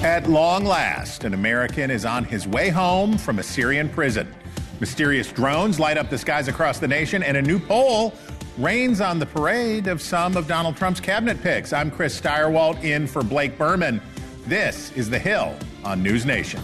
At long last, an American is on his way home from a Syrian prison. Mysterious drones light up the skies across the nation, and a new poll rains on the parade of some of Donald Trump's cabinet picks. I'm Chris Steyerwalt in for Blake Berman. This is The Hill on NewsNation.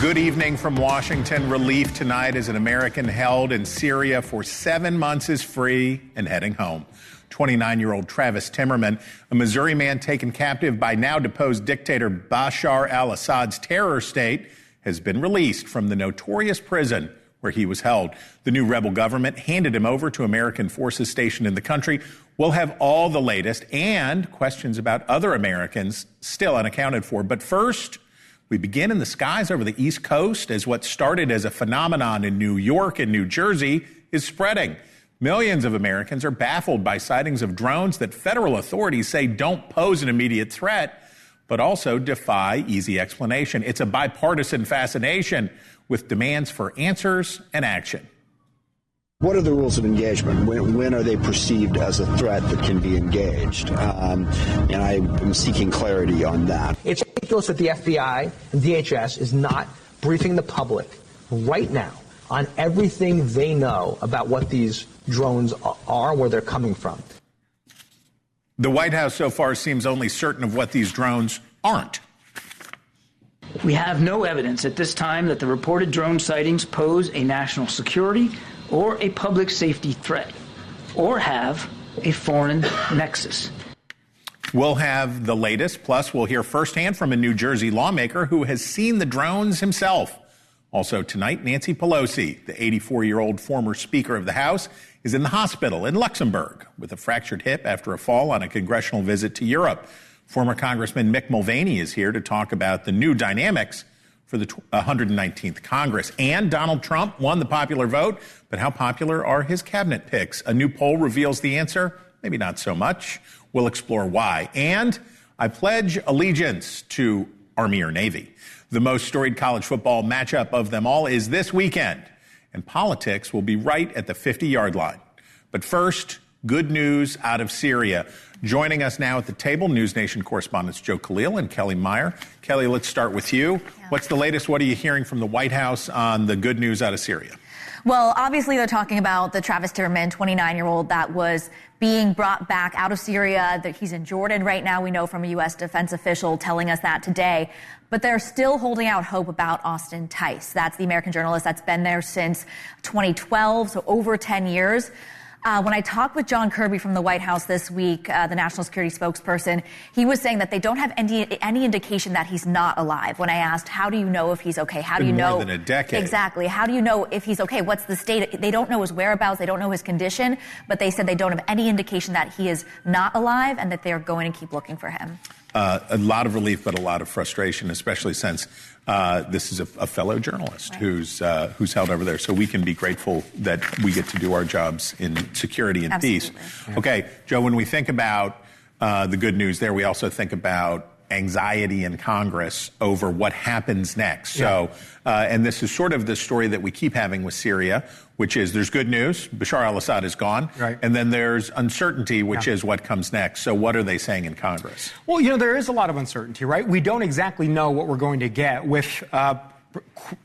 Good evening from Washington. Relief tonight as an American held in Syria for 7 months is free and heading home. 29-year-old Travis Timmerman, a Missouri man taken captive by now deposed dictator Bashar al-Assad's terror state, has been released from the notorious prison where he was held. The new rebel government handed him over to American forces stationed in the country. We'll have all the latest and questions about other Americans still unaccounted for. But first, we begin in the skies over the East Coast as what started as a phenomenon in New York and New Jersey is spreading. Millions of Americans are baffled by sightings of drones that federal authorities say don't pose an immediate threat, but also defy easy explanation. It's a bipartisan fascination with demands for answers and action. What are the rules of engagement? When are they perceived as a threat that can be engaged? And I am seeking clarity on that. It's ridiculous that the FBI and DHS is not briefing the public right now on everything they know about what these drones are, where they're coming from. The White House so far seems only certain of what these drones aren't. We have no evidence at this time that the reported drone sightings pose a national security or a public safety threat, or have a foreign nexus. We'll have the latest, plus we'll hear firsthand from a New Jersey lawmaker who has seen the drones himself. Also tonight, Nancy Pelosi, the 84-year-old former Speaker of the House, is in the hospital in Luxembourg with a fractured hip after a fall on a congressional visit to Europe. Former Congressman Mick Mulvaney is here to talk about the new dynamics for the 119th Congress. And Donald Trump won the popular vote, but how popular are his cabinet picks? A new poll reveals the answer. Maybe not so much. We'll explore why. And I pledge allegiance to Army or Navy. The most storied college football matchup of them all is this weekend, and politics will be right at the 50-yard line. But first, good news out of Syria. Joining us now at the table, NewsNation correspondents Joe Khalil and Kelly Meyer. Kelly, let's start with you. What's the latest? What are you hearing from the White House on the good news out of Syria? Well, obviously, they're talking about the Travis Timmerman, 29-year-old, that was being brought back out of Syria. That he's in Jordan right now. We know from a U.S. defense official telling us that today. But they're still holding out hope about Austin Tice. That's the American journalist that's been there since 2012, so over 10 years. When I talked with John Kirby from the White House this week, the national security spokesperson, he was saying that they don't have any indication that he's not alive. When I asked, how do you know if he's okay? How do you know? More than a decade. Exactly. How do you know if he's okay? What's the state? They don't know his whereabouts. They don't know his condition. But they said they don't have any indication that he is not alive and that they're going to keep looking for him. A lot of relief, but a lot of frustration, especially since this is a fellow journalist who's held over there. So we can be grateful that we get to do our jobs in security and peace. Okay, Joe, when we think about the good news there, we also think about anxiety in Congress over what happens next. So, and this is sort of the story that we keep having with Syria, which is there's good news, Bashar al-Assad is gone, and then there's uncertainty, which is what comes next. So what are they saying in Congress? Well, you know, there is a lot of uncertainty, right? We don't exactly know what we're going to get with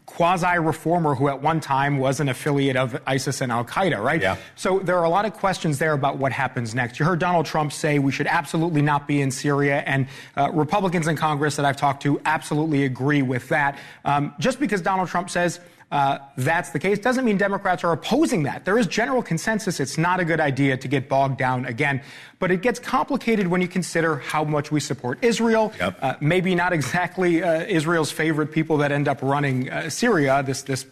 quasi-reformer who at one time was an affiliate of ISIS and al-Qaeda, right? Yeah. So there are a lot of questions there about what happens next. You heard Donald Trump say we should absolutely not be in Syria, and Republicans in Congress that I've talked to absolutely agree with that. Just because Donald Trump says that's the case doesn't mean Democrats are opposing that. There is general consensus it's not a good idea to get bogged down again. But it gets complicated when you consider how much we support Israel. Maybe not exactly Israel's favorite people that end up running Syria, this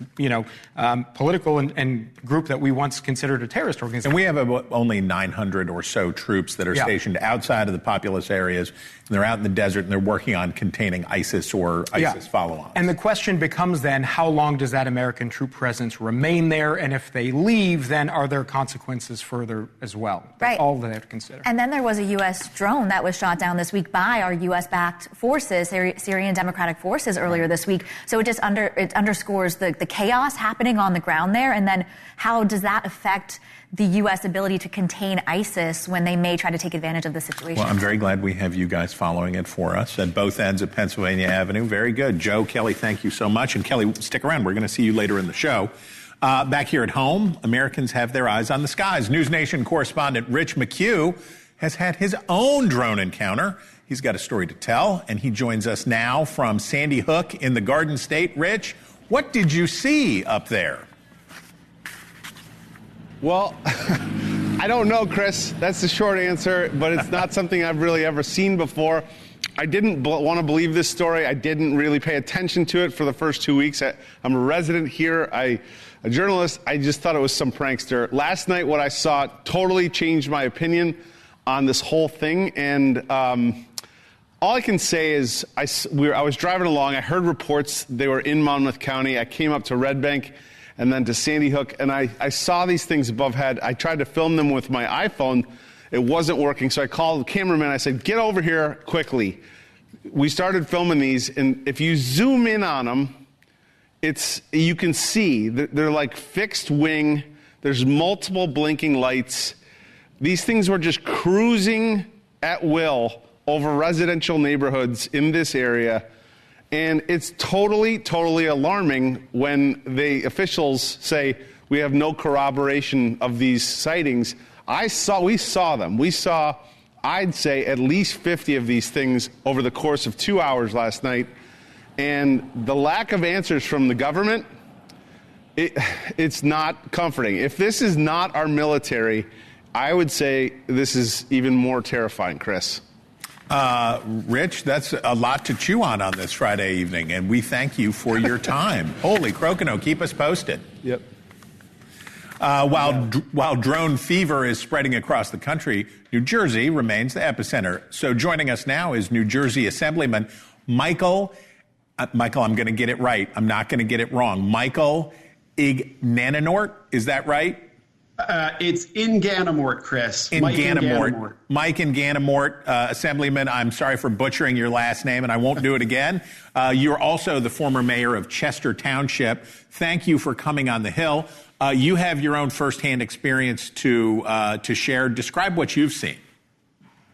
political and group that we once considered a terrorist organization. And we have only 900 or so troops that are stationed outside of the populous areas. And they're out in the desert and they're working on containing ISIS or ISIS follow-ons. And the question becomes then, how long does that American troop presence remain there? And if they leave, then are there consequences further as well? That's all they have to consider. And then there was a U.S. drone that was shot down this week by our U.S.-backed forces, Syrian Democratic Forces, earlier this week. So it just underscores the chaos happening on the ground there. And then how does that affect the U.S. ability to contain ISIS when they may try to take advantage of the situation? Well, I'm very glad we have you guys following it for us at both ends of Pennsylvania Avenue. Very good. Joe, Kelly, thank you so much. And Kelly, stick around. We're going to see you later in the show. Back here at home, Americans have their eyes on the skies. NewsNation correspondent Rich McHugh has had his own drone encounter. He's got a story to tell, and he joins us now from Sandy Hook in the Garden State. Rich, what did you see up there? Well, I don't know, Chris. That's the short answer, but it's not something I've really ever seen before. I didn't want to believe this story. I didn't really pay attention to it for the first 2 weeks. I'm a resident here, a journalist. I just thought it was some prankster. Last night, what I saw totally changed my opinion on this whole thing. And all I can say is I was driving along. I heard reports they were in Monmouth County. I came up to Red Bank and then to Sandy Hook, and I saw these things above head. I tried to film them with my iPhone. It wasn't working, so I called the cameraman. I said, get over here quickly. We started filming these, and if you zoom in on them, you can see they're like fixed wing. There's multiple blinking lights. These things were just cruising at will over residential neighborhoods in this area. And it's totally, totally alarming when the officials say we have no corroboration of these sightings. We saw them. We saw, I'd say, at least 50 of these things over the course of 2 hours last night. And the lack of answers from the government, it's not comforting. If this is not our military, I would say this is even more terrifying, Chris. Rich, that's a lot to chew on this Friday evening, and we thank you for your time. Holy crokinole, keep us posted. Yep. While drone fever is spreading across the country, New Jersey remains the epicenter. So joining us now is New Jersey Assemblyman Michael, I'm going to get it right. I'm not going to get it wrong. Michael Ignananort, is that right? It's Inganamort, Chris. Inganamort. Mike Inganamort, Assemblyman, I'm sorry for butchering your last name, and I won't do it again. You're also the former mayor of Chester Township. Thank you for coming on the Hill. You have your own firsthand experience to share. Describe what you've seen.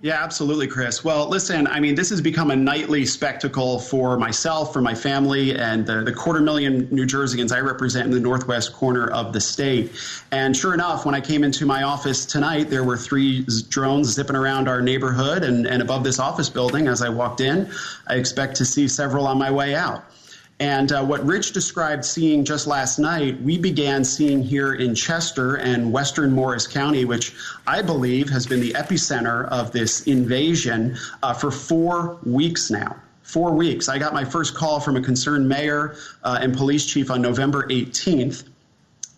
Yeah, absolutely, Chris. Well, listen, I mean, this has become a nightly spectacle for myself, for my family, and the 250,000 New Jerseyans I represent in the northwest corner of the state. And sure enough, when I came into my office tonight, there were 3 drones zipping around our neighborhood and above this office building. As I walked in, I expect to see several on my way out. And what Rich described seeing just last night, we began seeing here in Chester and western Morris County, which I believe has been the epicenter of this invasion for 4 weeks now. 4 weeks. I got my first call from a concerned mayor and police chief on November 18th.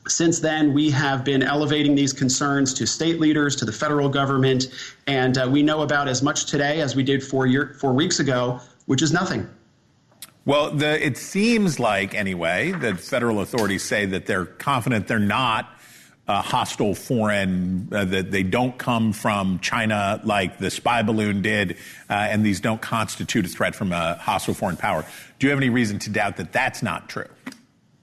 Since then, we have been elevating these concerns to state leaders, to the federal government, and we know about as much today as we did 4 weeks ago, which is nothing. Well, it seems like, anyway, that federal authorities say that they're confident they're not hostile foreign, that they don't come from China like the spy balloon did, and these don't constitute a threat from a hostile foreign power. Do you have any reason to doubt that that's not true?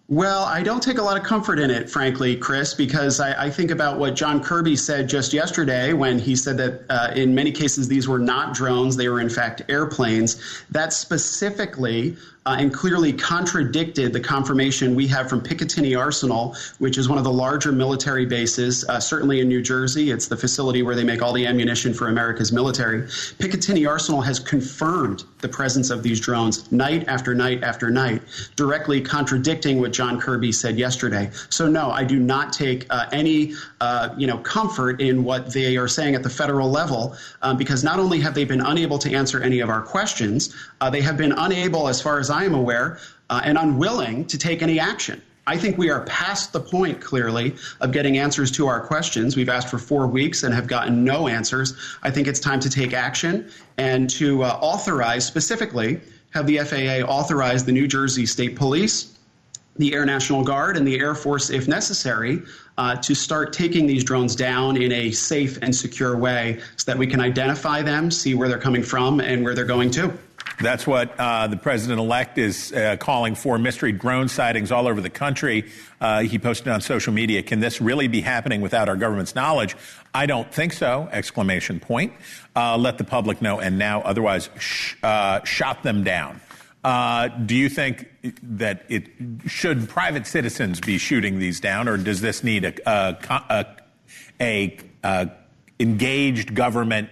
Well, I don't take a lot of comfort in it, frankly, Chris, because I think about what John Kirby said just yesterday when he said that in many cases these were not drones, they were in fact airplanes. That specifically and clearly contradicted the confirmation we have from Picatinny Arsenal, which is one of the larger military bases, certainly in New Jersey. It's the facility where they make all the ammunition for America's military. Picatinny Arsenal has confirmed the presence of these drones night after night after night, directly contradicting what John Kirby said yesterday. So no, I do not take any comfort in what they are saying at the federal level, because not only have they been unable to answer any of our questions, they have been unable, as far as I am aware, and unwilling to take any action. I think we are past the point, clearly, of getting answers to our questions. We've asked for 4 weeks and have gotten no answers. I think it's time to take action and to authorize, specifically, have the FAA authorize the New Jersey State Police, the Air National Guard and the Air Force, if necessary, to start taking these drones down in a safe and secure way so that we can identify them, see where they're coming from and where they're going to. That's what the president-elect is calling for, mystery drone sightings all over the country. He posted on social media, can this really be happening without our government's knowledge? I don't think so, exclamation point. Let the public know, and now otherwise shot them down. Do you think that should private citizens be shooting these down, or does this need a engaged government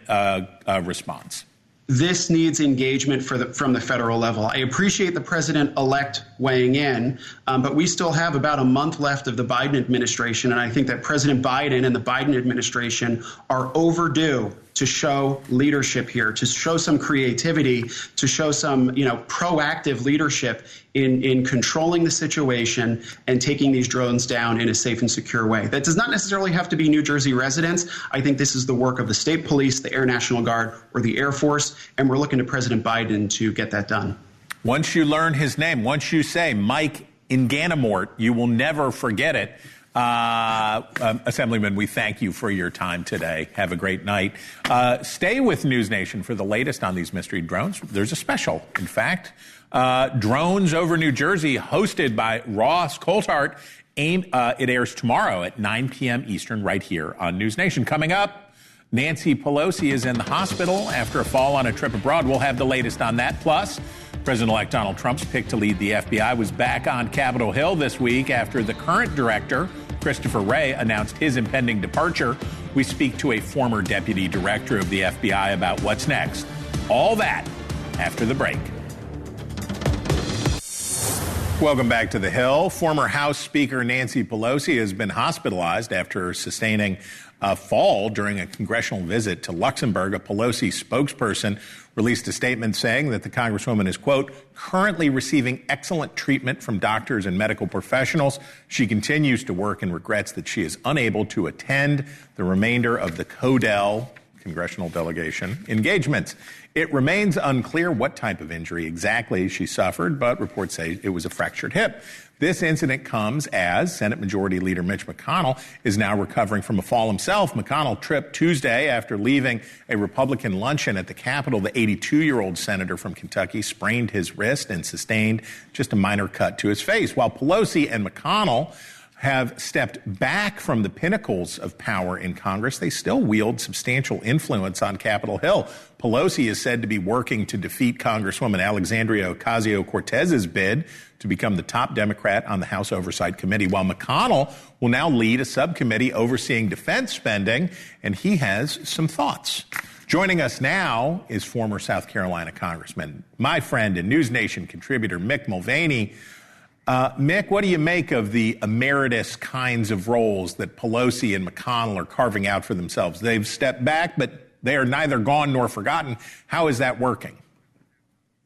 response? This needs engagement from the federal level. I appreciate the president-elect weighing in, but we still have about a month left of the Biden administration, and I think that President Biden and the Biden administration are overdue to show leadership here, to show some creativity, to show some, proactive leadership in controlling the situation and taking these drones down in a safe and secure way. That does not necessarily have to be New Jersey residents. I think this is the work of the state police, the Air National Guard, or the Air Force, and we're looking to President Biden to get that done. Once you learn his name, once you say Mike Inganamort, you will never forget it. Assemblyman, we thank you for your time today. Have a great night. Stay with NewsNation for the latest on these mystery drones. There's a special, in fact. Drones over New Jersey, hosted by Ross Coulthart. It airs tomorrow at 9 p.m. Eastern right here on NewsNation. Coming up, Nancy Pelosi is in the hospital after a fall on a trip abroad. We'll have the latest on that. Plus, President-elect Donald Trump's pick to lead the FBI was back on Capitol Hill this week after the current director, Christopher Wray, announced his impending departure. We speak to a former deputy director of the FBI about what's next. All that after the break. Welcome back to the Hill. Former House Speaker Nancy Pelosi has been hospitalized after sustaining a fall during a congressional visit to Luxembourg. A Pelosi spokesperson released a statement saying that the Congresswoman is, quote, currently receiving excellent treatment from doctors and medical professionals. She continues to work and regrets that she is unable to attend the remainder of the CODEL congressional delegation engagements. It remains unclear what type of injury exactly she suffered, but reports say it was a fractured hip. This incident comes as Senate Majority Leader Mitch McConnell is now recovering from a fall himself. McConnell tripped Tuesday after leaving a Republican luncheon at the Capitol. The 82-year-old senator from Kentucky sprained his wrist and sustained just a minor cut to his face. While Pelosi and McConnell have stepped back from the pinnacles of power in Congress, they still wield substantial influence on Capitol Hill. Pelosi is said to be working to defeat Congresswoman Alexandria Ocasio-Cortez's bid to become the top Democrat on the House Oversight Committee, while McConnell will now lead a subcommittee overseeing defense spending, and he has some thoughts. Joining us now is former South Carolina Congressman, my friend and NewsNation contributor Mick Mulvaney. Mick, what do you make of the emeritus kinds of roles that Pelosi and McConnell are carving out for themselves? They've stepped back, but they are neither gone nor forgotten. How is that working?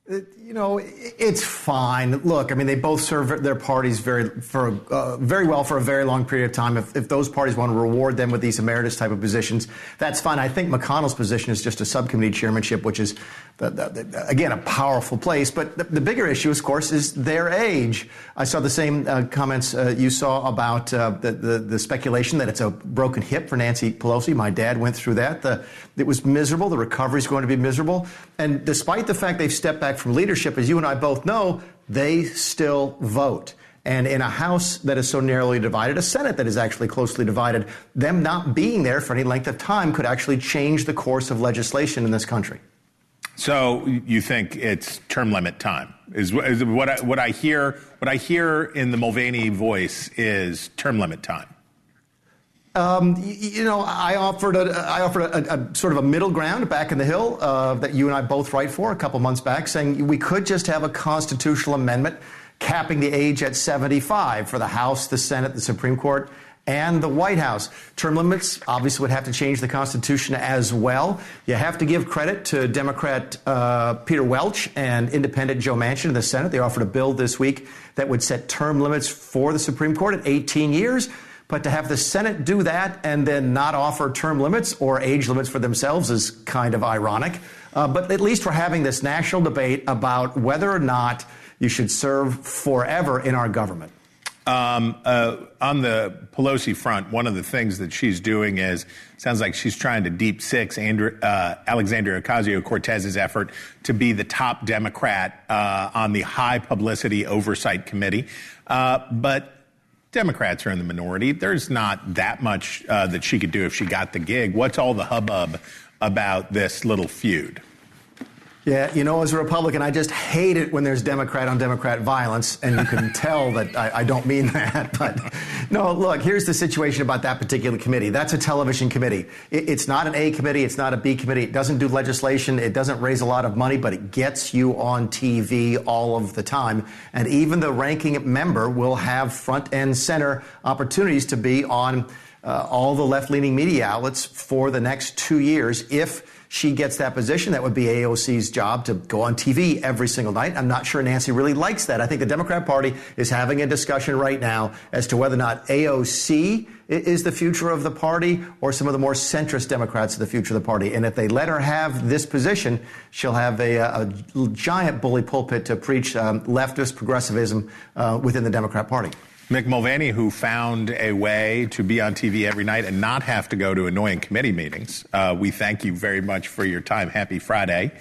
It's fine. Look, I mean, they both serve their parties very well for a very long period of time. If those parties want to reward them with these emeritus type of positions, that's fine. I think McConnell's position is just a subcommittee chairmanship, which is, again, a powerful place. But the bigger issue, of course, is their age. I saw the same comments you saw about the speculation that it's a broken hip for Nancy Pelosi. My dad went through that. It was miserable. The recovery is going to be miserable. And despite the fact they've stepped back from leadership, as you and I both know, they still vote. And in a House that is so narrowly divided, a Senate that is actually closely divided, them not being there for any length of time could actually change the course of legislation in this country. So you think it's term limit time? Is what I hear in the Mulvaney voice is term limit time? I offered a sort of a middle ground back in the Hill that you and I both write for a couple months back, saying we could just have a constitutional amendment capping the age at 75 for the House, the Senate, the Supreme Court, and the White House. Term limits obviously would have to change the Constitution as well. You have to give credit to Democrat Peter Welch and Independent Joe Manchin in the Senate. They offered a bill this week that would set term limits for the Supreme Court at 18 years. But to have the Senate do that and then not offer term limits or age limits for themselves is kind of ironic. But at least we're having this national debate about whether or not you should serve forever in our government. On the Pelosi front, one of the things that she's doing sounds like she's trying to deep six Alexandria Ocasio-Cortez's effort to be the top Democrat on the high publicity oversight committee. But Democrats are in the minority. There's not that much that she could do if she got the gig. What's all the hubbub about this little feud? Yeah, as a Republican, I just hate it when there's Democrat-on-Democrat violence, and you can tell that I don't mean that. But no, look, here's the situation about that particular committee. That's a television committee. It's not an A committee. It's not a B committee. It doesn't do legislation. It doesn't raise a lot of money, but it gets you on TV all of the time. And even the ranking member will have front and center opportunities to be on all the left-leaning media outlets for the next 2 years. If she gets that position, that would be AOC's job to go on TV every single night. I'm not sure Nancy really likes that. I think the Democrat Party is having a discussion right now as to whether or not AOC is the future of the party or some of the more centrist Democrats are the future of the party. And if they let her have this position, she'll have a giant bully pulpit to preach leftist progressivism within the Democrat Party. Mick Mulvaney, who found a way to be on TV every night and not have to go to annoying committee meetings. We thank you very much for your time. Happy Friday.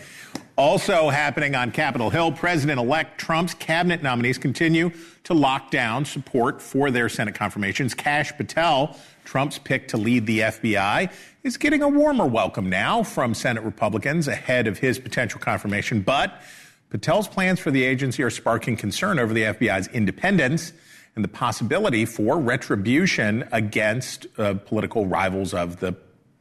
Also happening on Capitol Hill, President-elect Trump's cabinet nominees continue to lock down support for their Senate confirmations. Kash Patel, Trump's pick to lead the FBI, is getting a warmer welcome now from Senate Republicans ahead of his potential confirmation. But Patel's plans for the agency are sparking concern over the FBI's independence and the possibility for retribution against political rivals of the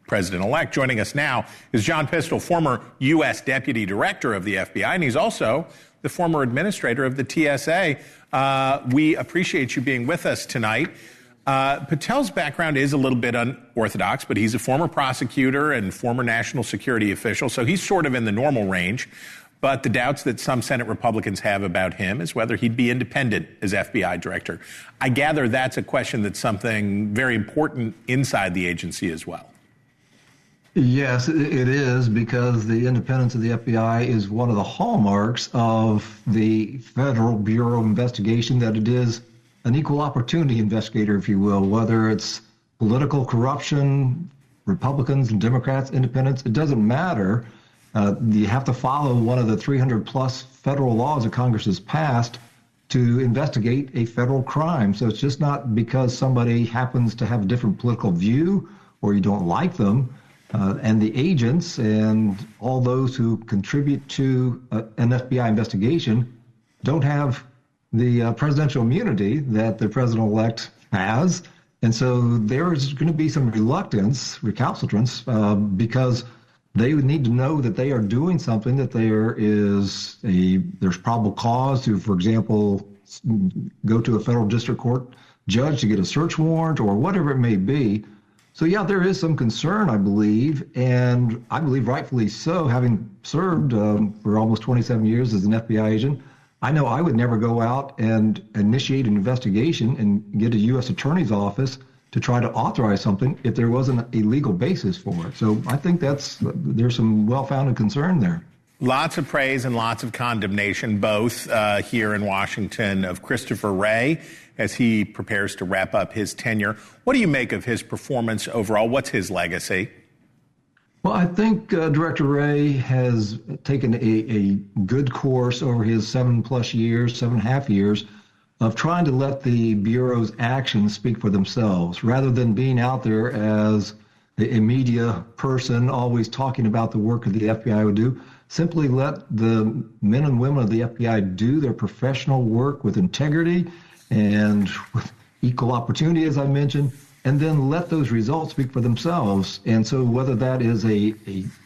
president-elect. Joining us now is John Pistole, former U.S. Deputy Director of the FBI, and he's also the former administrator of the TSA. We appreciate you being with us tonight. Patel's background is a little bit unorthodox, but he's a former prosecutor and former national security official, so he's sort of in the normal range. But the doubts that some Senate Republicans have about him is whether he'd be independent as FBI director. I gather that's a question that's something very important inside the agency as well. Yes, it is, because the independence of the FBI is one of the hallmarks of the Federal Bureau of Investigation, that it is an equal opportunity investigator, if you will, whether it's political corruption, Republicans and Democrats, independents, it doesn't matter. You have to follow one of the 300-plus federal laws that Congress has passed to investigate a federal crime. So it's just not because somebody happens to have a different political view or you don't like them. And the agents and all those who contribute to an FBI investigation don't have the presidential immunity that the president-elect has. And so there's going to be some reluctance, recalcitrance, because they would need to know that they are doing something, that there's probable cause to, for example, go to a federal district court judge to get a search warrant or whatever it may be. So, yeah, there is some concern, I believe, and I believe rightfully so, having served for almost 27 years as an FBI agent. I know I would never go out and initiate an investigation and get a U.S. attorney's office to try to authorize something if there wasn't a legal basis for it. So I think there's some well-founded concern there. Lots of praise and lots of condemnation, both here in Washington, of Christopher Wray as he prepares to wrap up his tenure. What do you make of his performance overall? What's his legacy? Well, I think Director Wray has taken a good course over his 7.5 years of trying to let the Bureau's actions speak for themselves, rather than being out there as a media person always talking about the work that the FBI would do. Simply let the men and women of the FBI do their professional work with integrity and with equal opportunity, as I mentioned, and then let those results speak for themselves. And so whether that is a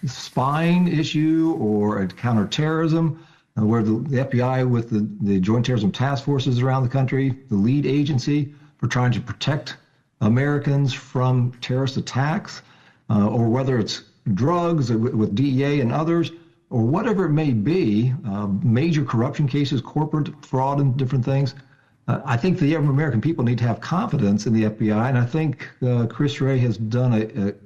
spying issue or a counterterrorism, where the FBI with the Joint Terrorism Task Forces around the country, the lead agency for trying to protect Americans from terrorist attacks, or whether it's drugs with DEA and others, or whatever it may be, major corruption cases, corporate fraud and different things. I think the American people need to have confidence in the FBI, and I think Chris Wray has done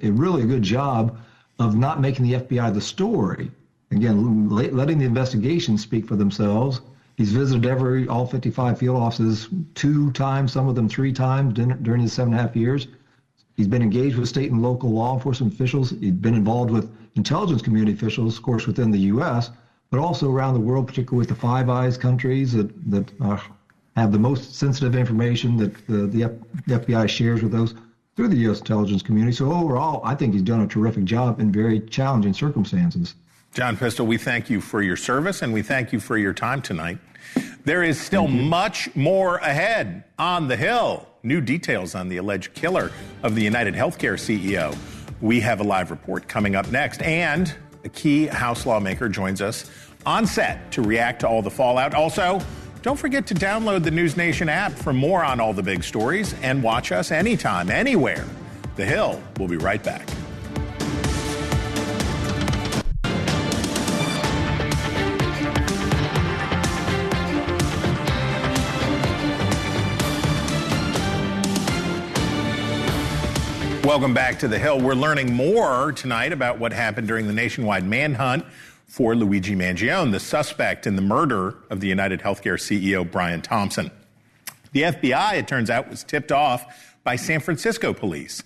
a really good job of not making the FBI the story. Again, letting the investigations speak for themselves He's visited all 55 field offices 2 times, some of them 3 times during his 7.5 years. He's been engaged with state and local law enforcement officials. He's been involved with intelligence community officials, of course, within the U.S., but also around the world, particularly with the Five Eyes countries that have the most sensitive information that the FBI shares with those through the U.S. intelligence community. So overall, I think he's done a terrific job in very challenging circumstances. John Pistol, we thank you for your service and we thank you for your time tonight. There is still much more ahead on the Hill. New details on the alleged killer of the United Healthcare CEO. We have a live report coming up next, and a key House lawmaker joins us on set to react to all the fallout. Also, don't forget to download the NewsNation app for more on all the big stories and watch us anytime, anywhere. The Hill will be right back. Welcome back to The Hill. We're learning more tonight about what happened during the nationwide manhunt for Luigi Mangione, the suspect in the murder of the United Healthcare CEO, Brian Thompson. The FBI, it turns out, was tipped off by San Francisco police.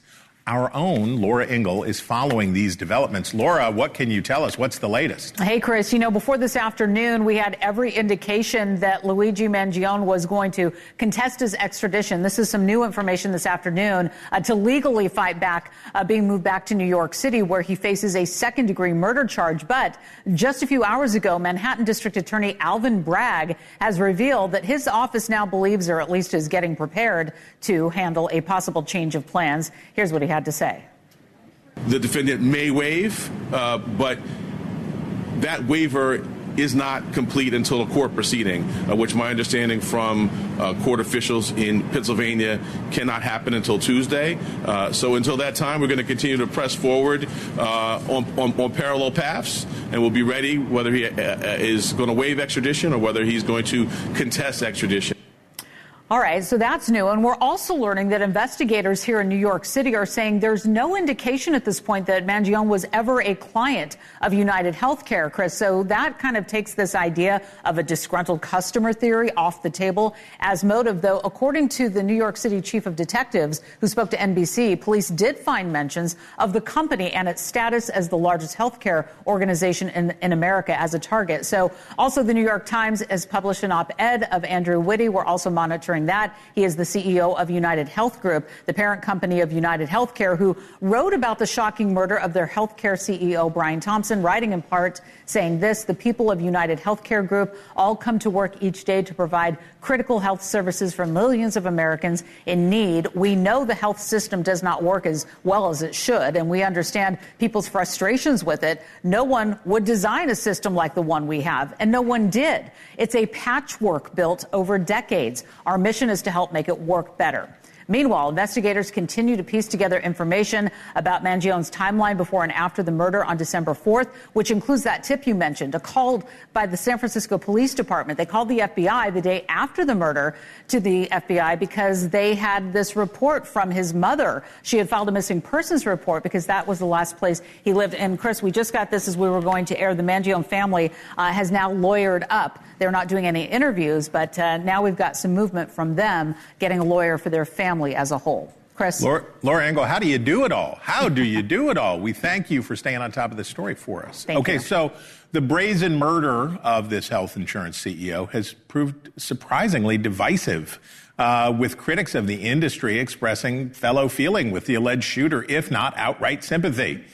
Our own Laura Ingle is following these developments. Laura, what can you tell us? What's the latest? Hey, Chris, before this afternoon, we had every indication that Luigi Mangione was going to contest his extradition. This is some new information this afternoon to legally fight back, being moved back to New York City, where he faces a second-degree murder charge. But just a few hours ago, Manhattan District Attorney Alvin Bragg has revealed that his office now believes, or at least is getting prepared, to handle a possible change of plans. Here's what he had to say. The defendant may waive, but that waiver is not complete until a court proceeding, which my understanding from court officials in Pennsylvania cannot happen until Tuesday. So until that time, we're going to continue to press forward on parallel paths, and we'll be ready whether he is going to waive extradition or whether he's going to contest extradition. All right, so that's new. And we're also learning that investigators here in New York City are saying there's no indication at this point that Mangione was ever a client of United Healthcare, Chris. So that kind of takes this idea of a disgruntled customer theory off the table as motive, though, according to the New York City chief of detectives who spoke to NBC, police did find mentions of the company and its status as the largest healthcare organization in America as a target. So also the New York Times has published an op-ed of Andrew Whitty. We're also monitoring that. He is the CEO of United Health Group, the parent company of United Healthcare, who wrote about the shocking murder of their healthcare CEO, Brian Thompson, writing in part saying this: the people of United Healthcare Group all come to work each day to provide critical health services for millions of Americans in need. We know the health system does not work as well as it should, and we understand people's frustrations with it. No one would design a system like the one we have, and no one did. It's a patchwork built over decades. Our mission is to help make it work better. Meanwhile, investigators continue to piece together information about Mangione's timeline before and after the murder on December 4th, which includes that tip you mentioned, a call by the San Francisco Police Department. They called the FBI the day after the murder to the FBI because they had this report from his mother. She had filed a missing persons report because that was the last place he lived. And, Chris, we just got this as we were going to air. The Mangione family has now lawyered up. They're not doing any interviews, but now we've got some movement from them getting a lawyer for their family as a whole. Chris? Laura Ingle, how do you do it all? How do you do it all? We thank you for staying on top of this story for us. Thank you. So the brazen murder of this health insurance CEO has proved surprisingly divisive, with critics of the industry expressing fellow feeling with the alleged shooter, if not outright sympathy.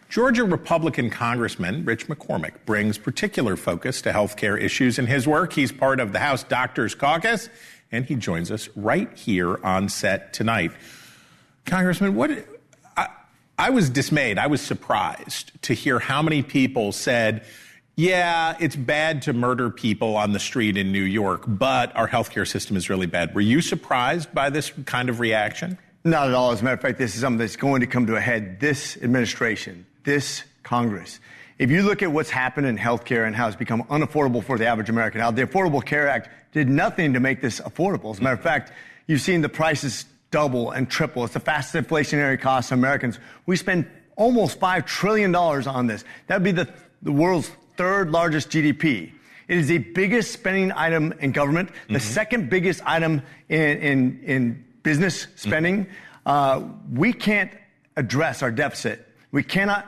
Georgia Republican Congressman Rich McCormick brings particular focus to health care issues in his work. He's part of the House Doctors Caucus, and he joins us right here on set tonight. Congressman, I was dismayed. I was surprised to hear how many people said, yeah, it's bad to murder people on the street in New York, but our healthcare system is really bad. Were you surprised by this kind of reaction? Not at all. As a matter of fact, this is something that's going to come to a head. This administration, this Congress. If you look at what's happened in healthcare and how it's become unaffordable for the average American, how the Affordable Care Act did nothing to make this affordable. As a matter of fact, you've seen the prices double and triple. It's the fastest inflationary cost of Americans. We spend almost $5 trillion on this. That would be the world's third largest GDP. It is the biggest spending item in government, the second biggest item in business spending. We can't address our deficit. We cannot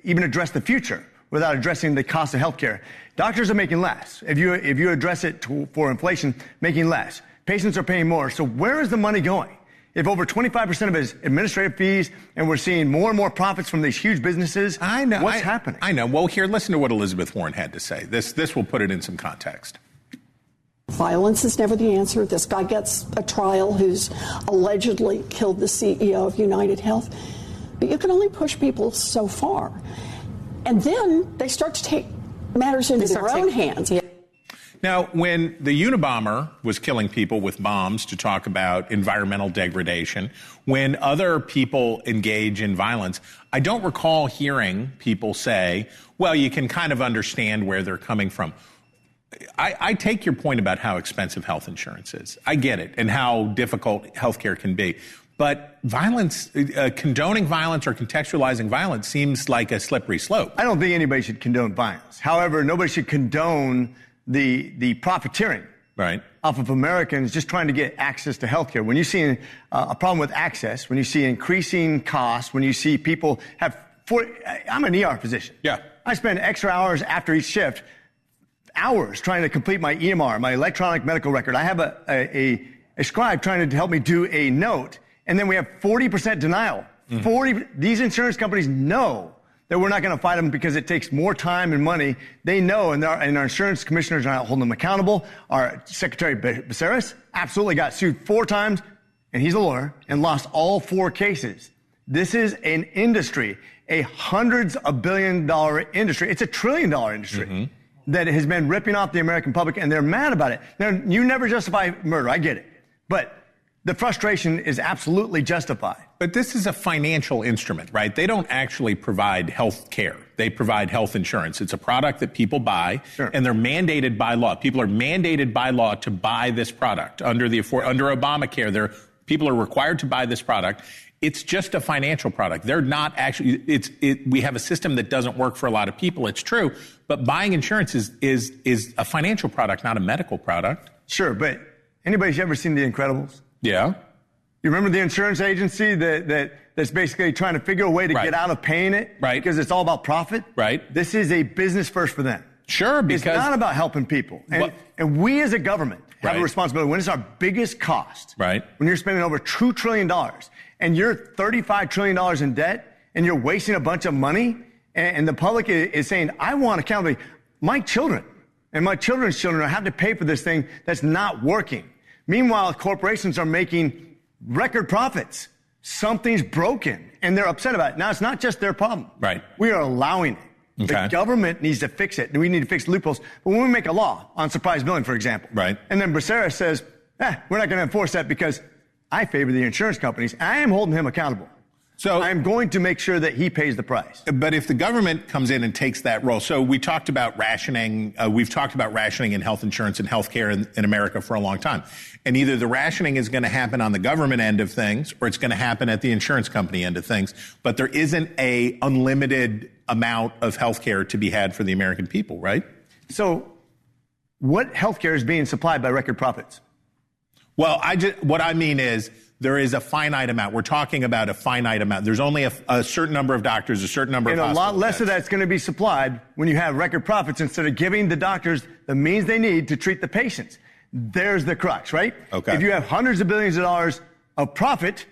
even address the future without addressing the cost of healthcare. Doctors are making less. If you address it for inflation, making less. Patients are paying more. So where is the money going? If over 25% of it is administrative fees and we're seeing more and more profits from these huge businesses, I know. What's happening? I know. Well, here, listen to what Elizabeth Warren had to say. This will put it in some context. Violence is never the answer. This guy gets a trial who's allegedly killed the CEO of United Health. But you can only push people so far. And then they start to take matters into their own hands. Now, when the Unabomber was killing people with bombs to talk about environmental degradation, when other people engage in violence, I don't recall hearing people say, well, you can kind of understand where they're coming from. I take your point about how expensive health insurance is. I get it, and how difficult healthcare can be. But violence, condoning violence or contextualizing violence seems like a slippery slope. I don't think anybody should condone violence. However, nobody should condone the profiteering off of Americans just trying to get access to healthcare. When you see a problem with access, when you see increasing costs, when you see people have, I'm an ER physician. Yeah. I spend extra hours after each shift, hours trying to complete my EMR, my electronic medical record. I have a scribe trying to help me do a note, and then we have 40% denial. These insurance companies know that we're not going to fight them because it takes more time and money. They know, and our insurance commissioners are not holding them accountable. Our Secretary Becerra absolutely got sued 4 times, and he's a lawyer, and lost all 4 cases. This is an industry, a hundreds of billion-dollar industry. It's a trillion-dollar industry that has been ripping off the American public, and they're mad about it. Now, you never justify murder. I get it. But the frustration is absolutely justified. But this is a financial instrument, right? They don't actually provide health care. They provide health insurance. It's a product that people buy, and they're mandated by law. People are mandated by law to buy this product. Under Obamacare, people are required to buy this product. It's just a financial product. They're not actually, we have a system that doesn't work for a lot of people. It's true. But buying insurance is a financial product, not a medical product. Sure, but anybody's ever seen The Incredibles? Yeah. You remember the insurance agency that's basically trying to figure a way to get out of paying it? Right. Because it's all about profit? Right. This is a business first for them. Sure, because it's not about helping people. And we as a government have a responsibility. When it's our biggest cost, when you're spending over $2 trillion and you're $35 trillion in debt and you're wasting a bunch of money, and the public is saying, I want accountability. My children and my children's children have to pay for this thing that's not working. Meanwhile, corporations are making record profits. Something's broken, and they're upset about it. Now, it's not just their problem. Right. We are allowing it. The government needs to fix it. We need to fix loopholes. But when we make a law on surprise billing, for example, and then Becerra says, we're not going to enforce that because I favor the insurance companies, I am holding him accountable. So I'm going to make sure that he pays the price. But if the government comes in and takes that role, so we talked about rationing. We've talked about rationing in health insurance and health care in America for a long time. And either the rationing is going to happen on the government end of things, or it's going to happen at the insurance company end of things. But there isn't a unlimited amount of health care to be had for the American people, right? So what health care is being supplied by record profits? Well, what I mean is, there is a finite amount. We're talking about a finite amount. There's only a certain number of doctors, a certain number of hospitals. And a lot less of that's going to be supplied when you have record profits instead of giving the doctors the means they need to treat the patients. There's the crux, right? Okay. If you have hundreds of billions of dollars of profit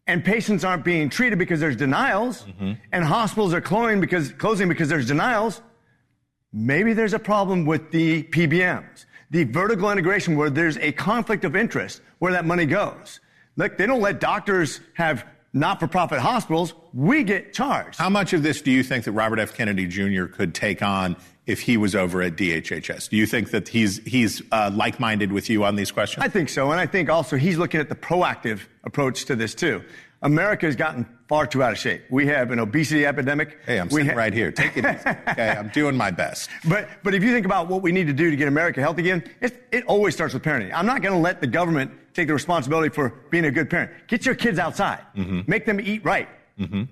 and patients aren't being treated because there's denials and hospitals are closing because there's denials, maybe there's a problem with the PBMs, the vertical integration where there's a conflict of interest where that money goes. Look, they don't let doctors have not-for-profit hospitals. We get charged. How much of this do you think that Robert F. Kennedy Jr. could take on if he was over at DHHS? Do you think that he's like-minded with you on these questions? I think so, and I think also he's looking at the proactive approach to this, too. America has gotten far too out of shape. We have an obesity epidemic. Hey, I'm sitting right here. Take it easy. Okay, I'm doing my best. But if you think about what we need to do to get America healthy again, it always starts with parenting. I'm not going to let the government take the responsibility for being a good parent. Get your kids outside. Make them eat right.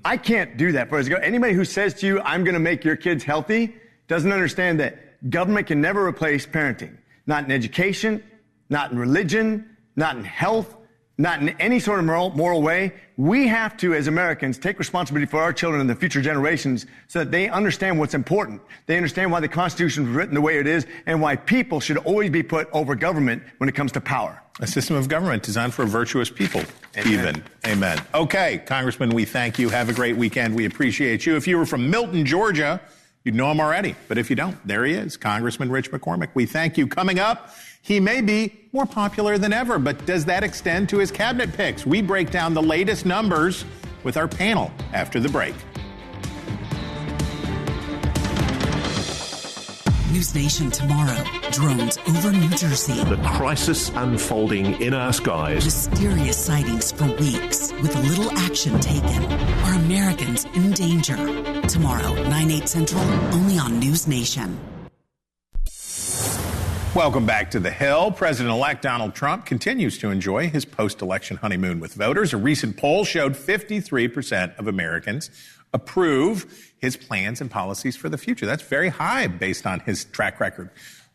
I can't do that for us. Anybody who says to you, I'm going to make your kids healthy, doesn't understand that government can never replace parenting. Not in education, not in religion, not in health, not in any sort of moral way. We have to, as Americans, take responsibility for our children and the future generations so that they understand what's important. They understand why the Constitution was written the way it is and why people should always be put over government when it comes to power. A system of government designed for a virtuous people, even. Amen. Okay, Congressman, we thank you. Have a great weekend. We appreciate you. If you were from Milton, Georgia, you'd know him already. But if you don't, there he is, Congressman Rich McCormick. We thank you. Coming up, he may be more popular than ever, but does that extend to his cabinet picks? We break down the latest numbers with our panel after the break. NewsNation tomorrow. Drones over New Jersey. The crisis unfolding in our skies. Mysterious sightings for weeks with little action taken. Are Americans in danger? Tomorrow, 9/8 Central, only on NewsNation. Welcome back to The Hill. President-elect Donald Trump continues to enjoy his post-election honeymoon with voters. A recent poll showed 53% of Americans approve his plans and policies for the future. That's very high based on his track record.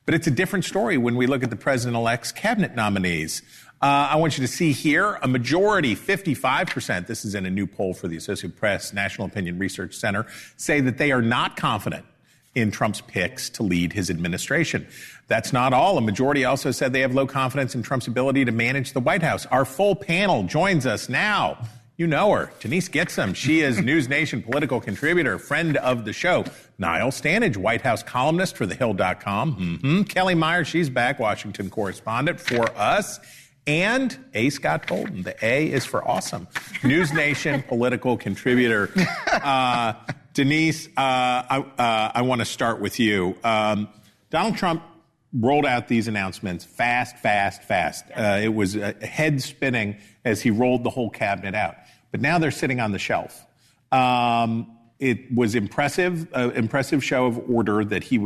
But it's a different story when we look at the president-elect's cabinet nominees. I want you to see here a majority, 55%, this is in a new poll for the Associated Press National Opinion Research Center, say that they are not confident in Trump's picks to lead his administration. That's not all. A majority also said they have low confidence in Trump's ability to manage the White House. Our full panel joins us now. You know her, Denise Gitsum. She is NewsNation political contributor, friend of the show. Niall Stanage, White House columnist for TheHill.com. Kelly Meyer, she's back, Washington correspondent for us. And A. Scott Bolton. The A is for awesome. NewsNation political contributor. Denise, I want to start with you. Donald Trump rolled out these announcements fast. It was head spinning as he rolled the whole cabinet out. But now they're sitting on the shelf. It was impressive show of order that he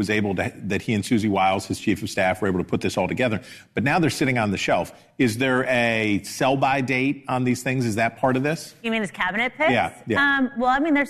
and Susie Wiles, his chief of staff, were able to put this all together. But now they're sitting on the shelf. Is there a sell-by date on these things? Is that part of this? You mean his cabinet picks? Yeah. Well, I mean, they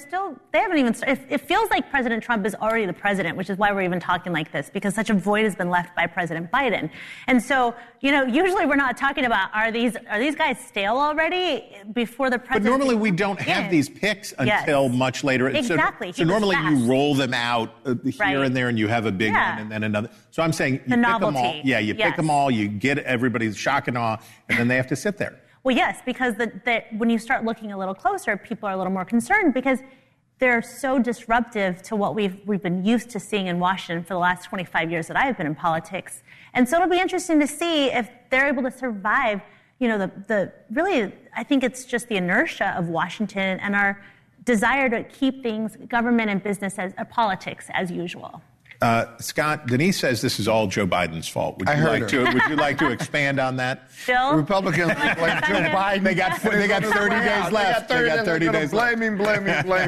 haven't even started. It feels like President Trump is already the president, which is why we're even talking like this, because such a void has been left by President Biden. And so, usually we're not talking about, are these guys stale already before the president? But normally we don't have these picks until much later. Exactly. So normally you roll them out here and there, and you have a big one and then another. So I'm saying you pick them all. Yeah, you pick them all. You get everybody's shock and awe, and then they have to sit there. Well, yes, because when you start looking a little closer, people are a little more concerned because they're so disruptive to what we've been used to seeing in Washington for the last 25 years that I have been in politics. And so it'll be interesting to see if they're able to survive. Really, I think it's just the inertia of Washington and our desire to keep things, government and business as politics as usual. Scott, Denise says this is all Joe Biden's fault. Would you like to expand on that? Bill? Republicans blame Joe Biden. They got 30 days left. They got 30 days left. Blame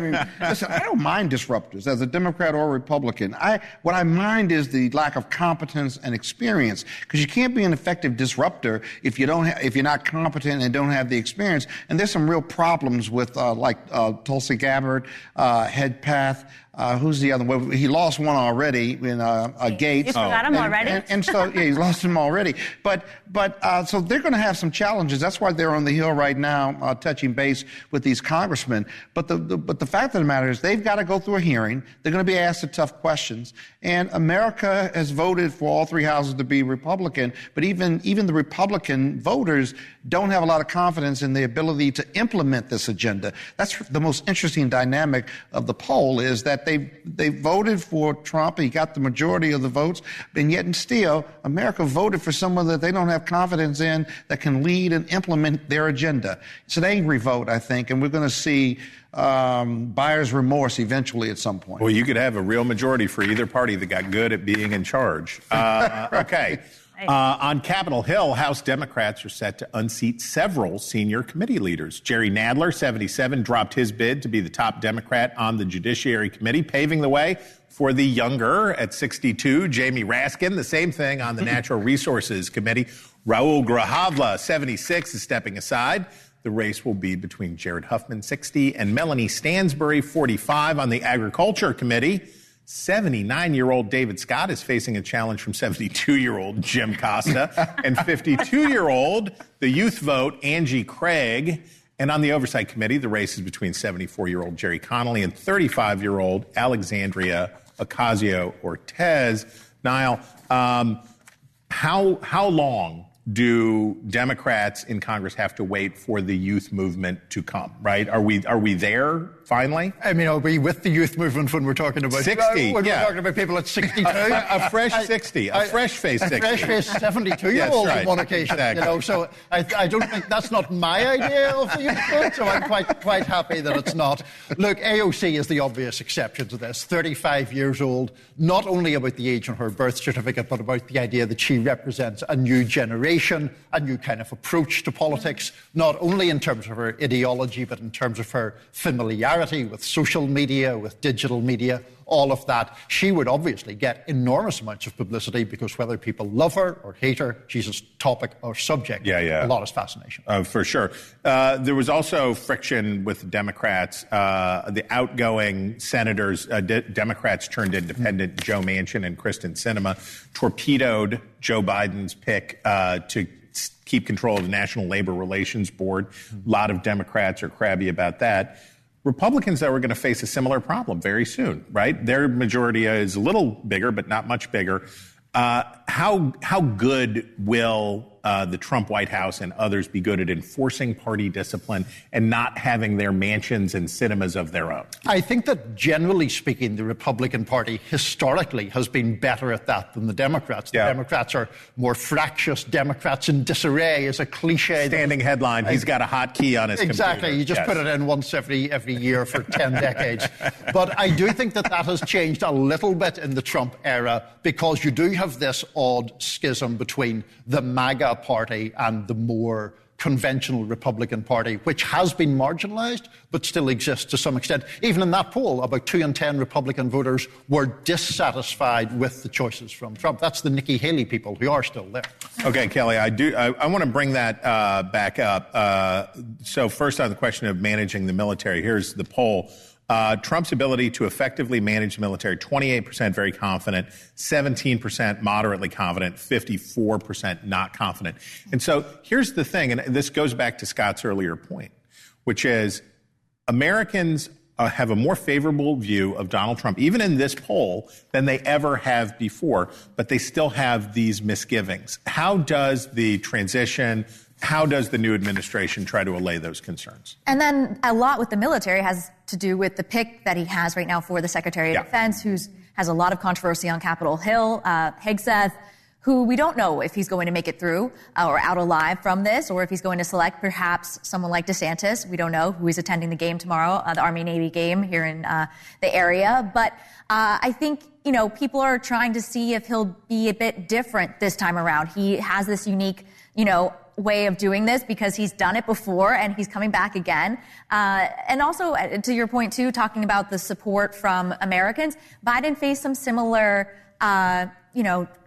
him. Listen, I don't mind disruptors as a Democrat or Republican. What I mind is the lack of competence and experience, because you can't be an effective disruptor if you're not competent and don't have the experience. And there's some real problems with Tulsi Gabbard, Hedpath. Who's the other one? He lost one already in Gates. You forgot him already? And so, he's lost him already. But so they're going to have some challenges. That's why they're on the Hill right now, touching base with these congressmen. But the fact of the matter is they've got to go through a hearing. They're going to be asked the tough questions. And America has voted for all three houses to be Republican. But even the Republican voters don't have a lot of confidence in the ability to implement this agenda. That's the most interesting dynamic of the poll, is that they voted for Trump. He got the majority of the votes, and yet and still, America voted for someone that they don't have confidence in that can lead and implement their agenda. It's an angry vote, I think, and we're going to see buyer's remorse eventually at some point. Well, you could have a real majority for either party that got good at being in charge. Okay. On Capitol Hill, House Democrats are set to unseat several senior committee leaders. Jerry Nadler, 77, dropped his bid to be the top Democrat on the Judiciary Committee, paving the way for the younger, at 62, Jamie Raskin. The same thing on the Natural Resources Committee. Raul Grijalva, 76, is stepping aside. The race will be between Jared Huffman, 60, and Melanie Stansbury, 45, on the Agriculture Committee. 79-year-old David Scott is facing a challenge from 72-year-old Jim Costa and 52-year-old, the youth vote, Angie Craig. And on the Oversight Committee, the race is between 74-year-old Jerry Connolly and 35-year-old Alexandria Ocasio-Cortez. Niall, how long do Democrats in Congress have to wait for the youth movement to come, right? Are we there finally? I mean, are we with the youth movement when we're talking about 60? When we're talking about people at 62? A fresh 60, a fresh-faced 60. A fresh-faced 72-year-old on one occasion. Exactly. You know, so I don't think that's not my idea of the youth movement, so I'm quite happy that it's not. Look, AOC is the obvious exception to this. 35 years old, not only about the age on her birth certificate, but about the idea that she represents a new generation, a new kind of approach to politics, not only in terms of her ideology, but in terms of her familiarity with social media, with digital media, all of that. She would obviously get enormous amounts of publicity because whether people love her or hate her, she's a topic or subject. A lot of fascination. For sure. There was also friction with Democrats. The outgoing senators, Democrats turned independent, Joe Manchin and Kyrsten Sinema, torpedoed Joe Biden's pick to keep control of the National Labor Relations Board. A lot of Democrats are crabby about that. Republicans, though, are going to face a similar problem very soon, right? Their majority is a little bigger, but not much bigger. How good will the Trump White House and others be good at enforcing party discipline and not having their mansions and cinemas of their own? I think that generally speaking, the Republican Party historically has been better at that than the Democrats. The Democrats are more fractious. Democrats in disarray is a cliche. Standing headline, he's got a hot key on his Exactly. computer. You just put it in once every year for 10 decades. But I do think that has changed a little bit in the Trump era because you do have this odd schism between the MAGA party and the more conventional Republican Party, which has been marginalized but still exists to some extent. Even in that poll, about 2 in 10 Republican voters were dissatisfied with the choices from Trump. That's the Nikki Haley people who are still there. Okay, Kelly, I want to bring that back up. So first on the question of managing the military, here's the poll. Trump's ability to effectively manage the military, 28% very confident, 17% moderately confident, 54% not confident. And so here's the thing, and this goes back to Scott's earlier point, which is Americans have a more favorable view of Donald Trump, even in this poll, than they ever have before, but they still have these misgivings. How does the transition, how does the new administration try to allay those concerns? And then a lot with the military has to do with the pick that he has right now for the Secretary of Defense, who has a lot of controversy on Capitol Hill, Hegseth, who we don't know if he's going to make it through or out alive from this, or if he's going to select perhaps someone like DeSantis. We don't know who is attending the game tomorrow, the Army-Navy game here in the area. But I think, people are trying to see if he'll be a bit different this time around. He has this unique, way of doing this because he's done it before and he's coming back again. And also, to your point, too, talking about the support from Americans, Biden faced some similar,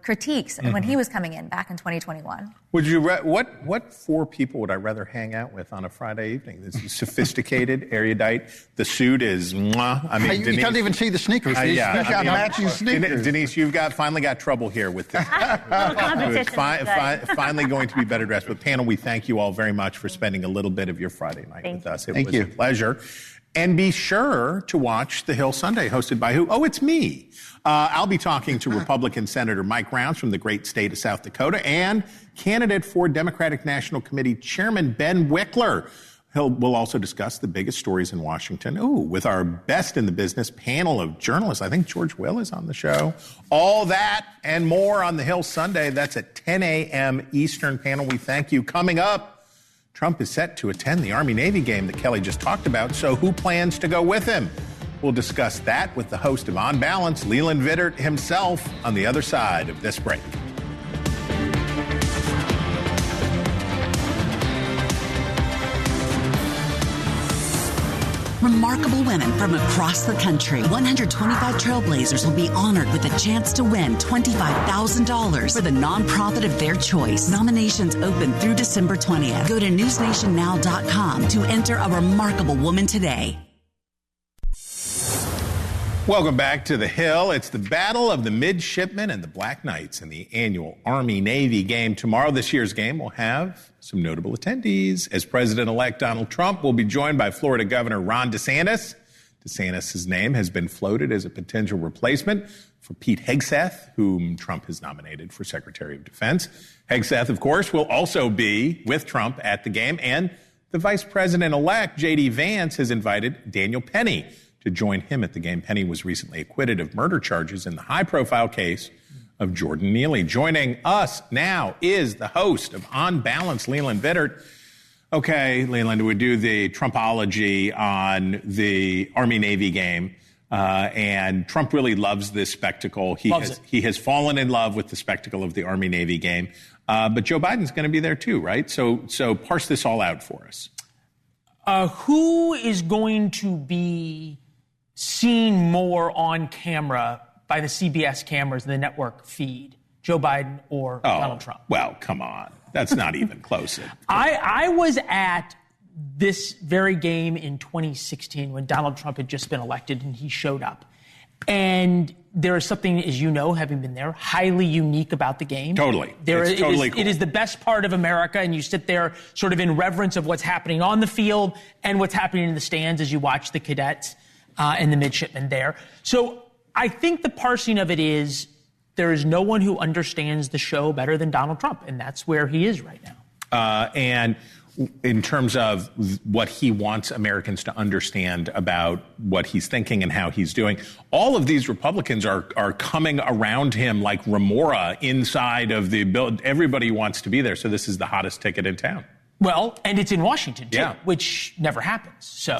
critiques when he was coming in back in 2021. Would you what 4 people would I rather hang out with on a Friday evening? This is sophisticated, erudite. The suit is mwah. I mean, you can't even see the sneakers. He's got matching sneakers. Denise, you've finally got trouble here with this. Finally going to be better dressed. But panel, we thank you all very much for spending a little bit of your Friday night with us. It was a pleasure. And be sure to watch The Hill Sunday, hosted by who? Oh, it's me. I'll be talking to Republican Senator Mike Rounds from the great state of South Dakota and candidate for Democratic National Committee Chairman Ben Wickler. We'll also discuss the biggest stories in Washington. With our best in the business panel of journalists. I think George Will is on the show. All that and more on The Hill Sunday. That's at 10 a.m. Eastern. Panel, we thank you. Coming up, Trump is set to attend the Army-Navy game that Kelly just talked about, so who plans to go with him? We'll discuss that with the host of On Balance, Leland Vittert himself, on the other side of this break. Remarkable women from across the country. 125 trailblazers will be honored with a chance to win $25,000 for the nonprofit of their choice. Nominations open through December 20th. Go to newsnationnow.com to enter a remarkable woman today. Welcome back to the Hill. It's the battle of the midshipmen and the Black Knights in the annual Army-Navy game tomorrow. This year's game will have some notable attendees, as President-elect Donald Trump will be joined by Florida Governor Ron DeSantis. DeSantis' name has been floated as a potential replacement for Pete Hegseth, whom Trump has nominated for Secretary of Defense. Hegseth, of course, will also be with Trump at the game, and the Vice President-elect, J.D. Vance, has invited Daniel Penny to join him at the game. Penny was recently acquitted of murder charges in the high-profile case of Jordan Neely. Joining us now is the host of On Balance, Leland Vittert. Okay, Leland, we do the Trumpology on the Army-Navy game, and Trump really loves this spectacle. He has fallen in love with the spectacle of the Army-Navy game, but Joe Biden's going to be there too, right? So parse this all out for us. Who is going to be seen more on camera by the CBS cameras in the network feed, Joe Biden or Donald Trump? Well, come on. That's not even close. I was at this very game in 2016 when Donald Trump had just been elected and he showed up. And there is something, as you know, having been there, highly unique about the game. Totally. Cool. It is the best part of America, and you sit there sort of in reverence of what's happening on the field and what's happening in the stands as you watch the cadets and the midshipmen there. So I think the parsing of it is there is no one who understands the show better than Donald Trump, and that's where he is right now. And in terms of what he wants Americans to understand about what he's thinking and how he's doing, all of these Republicans are coming around him like remora inside of the bill. Everybody wants to be there, so this is the hottest ticket in town. Well, and it's in Washington, too, which never happens. So